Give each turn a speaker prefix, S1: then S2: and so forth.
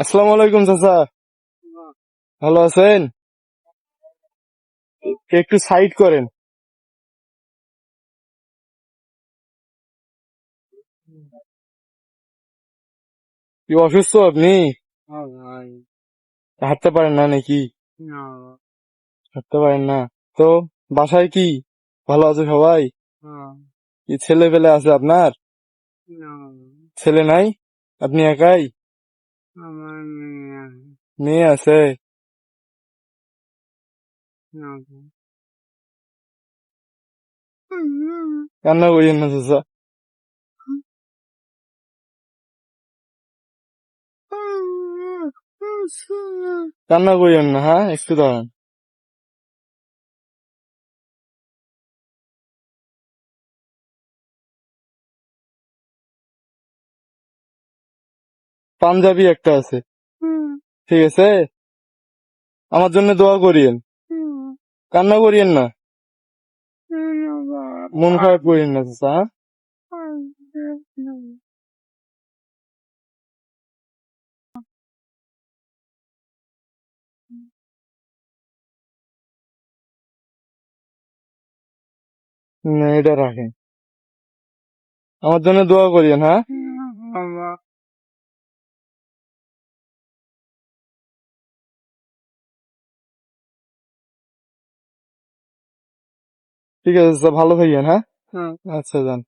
S1: আসসালামু আলাইকুম চাচা, ভালো আছেন? একটু সাইড করেন। কি অসুস্থ আপনি? হাঁটতে পারেন না নাকি? হাঁটতে পারেন না তো? বাসায় কি ভালো আছে সবাই? কি ছেলে পেলে আছে আপনার? ছেলে নাই, আপনি একাই? মেয়ে আছে? কান্না করিয়েন না চাচা, কান্না করিয়েন না। হ্যাঁ, একটু দাঁড়ান। পাঞ্জাবি একটা আছে, ঠিক আছে? আমার জন্য দোয়া করিয়েন, কান্না করিয়েন না, মন খারাপ করিয়েন না চাচা। না, এটা রাখেন, আমার জন্য দোয়া করিয়েন। হ্যাঁ, ঠিক আছে চাচা, ভালো থাকেন। হ্যাঁ, আচ্ছা, যান।